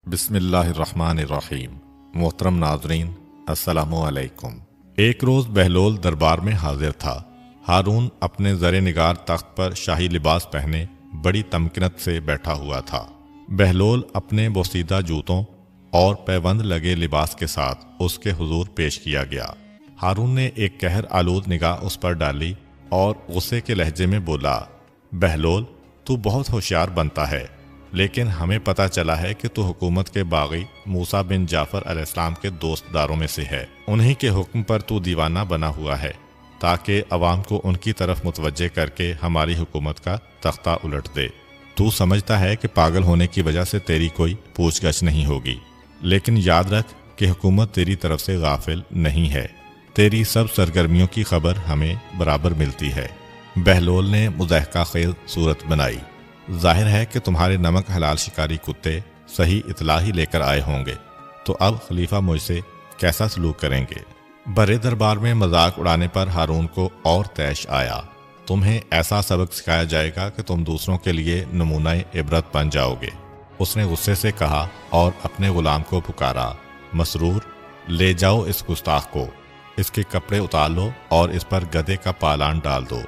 बिस्मिल्लाहिर्रहमानिर्रहीम। मोहतरम नाजरीन, अस्सलाम वालेकुम। एक रोज़ बहलोल दरबार में हाजिर था। हारून अपने ज़रे निगार तख्त पर शाही लिबास पहने बड़ी तमकिनत से बैठा हुआ था। बहलोल अपने बोसीदा जूतों और पैबंद लगे लिबास के साथ उसके हुजूर पेश किया गया। हारून ने एक कहर आलूद निगाह उस पर डाली और गुस्से के लहजे में बोला, बहलोल, तू बहुत होशियार बनता है, लेकिन हमें पता चला है कि तू हुकूमत के बागी मूसा बिन जाफर अलैहिस्सलाम के दोस्तदारों में से है। उन्हीं के हुक्म पर तू दीवाना बना हुआ है ताकि अवाम को उनकी तरफ मुतवज्जे करके हमारी हुकूमत का तख्ता उलट दे। तू समझता है कि पागल होने की वजह से तेरी कोई पूछगछ नहीं होगी, लेकिन याद रख कि हुकूमत तेरी तरफ से गाफिल नहीं है। तेरी सब सरगर्मियों की खबर हमें बराबर मिलती है। बहलोल ने मुज़ाहिका खेल सूरत बनाई। जाहिर है कि तुम्हारे नमक हलाल शिकारी कुत्ते सही इतला ही लेकर आए होंगे, तो अब खलीफा मुझसे कैसा सलूक करेंगे। बड़े दरबार में मजाक उड़ाने पर हारून को और तैश आया। तुम्हें ऐसा सबक सिखाया जाएगा कि तुम दूसरों के लिए नमूना इबरत बन जाओगे। उसने गुस्से से कहा और अपने गुलाम को पुकारा, मसरूर, ले जाओ इस गुस्ताख को, इसके कपड़े उतार लो और इस पर गधे का पालान डाल दो,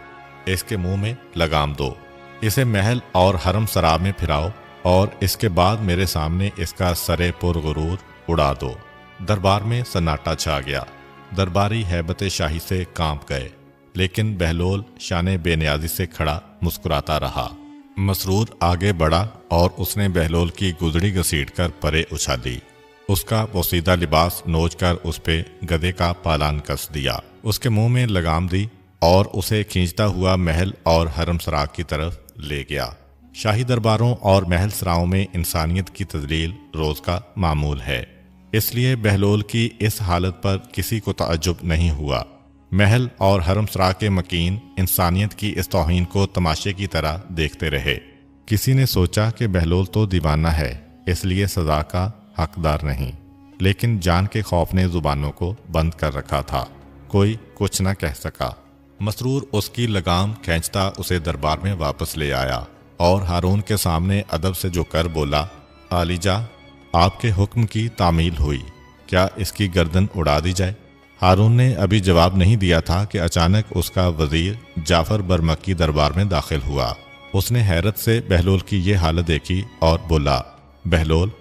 इसके मुंह में लगाम दो, इसे महल और हरम सराब में फिराओ और इसके बाद मेरे सामने इसका सरे पुरगुरूर उड़ा दो। दरबार में सन्नाटा छा गया। दरबारी हैबत शाही से कांप गए, लेकिन बहलोल शाने बेनियाजी से खड़ा मुस्कुराता रहा। मसरूर आगे बढ़ा और उसने बहलोल की गुदड़ी घसीट कर परे उछाली। उसका पोसीदा लिबास नोच कर उस पे गधे का पालान कस दिया, उसके मुंह में लगाम दी और उसे खींचता हुआ महल और हरम सराग की तरफ ले गया। शाही दरबारों और महल सराओं में इंसानियत की तजलील रोज का मामूल है, इसलिए बहलोल की इस हालत पर किसी को ताज्जुब नहीं हुआ। महल और हरम सरा के मकीन इंसानियत की इस तौहीन को तमाशे की तरह देखते रहे। किसी ने सोचा कि बहलोल तो दीवाना है, इसलिए सजा का हकदार नहीं, लेकिन जान के खौफ ने जुबानों को बंद कर रखा था। कोई कुछ न कह सका। मसरूर उसकी लगाम खींचता उसे दरबार में वापस ले आया और हारून के सामने अदब से जो कर बोला, आलीजा, आपके हुक्म की तामील हुई, क्या इसकी गर्दन उड़ा दी जाए? हारून ने अभी जवाब नहीं दिया था कि अचानक उसका वजीर जाफर बरमकी दरबार में दाखिल हुआ। उसने हैरत से बहलोल की ये हालत देखी और बोला, बहलोल,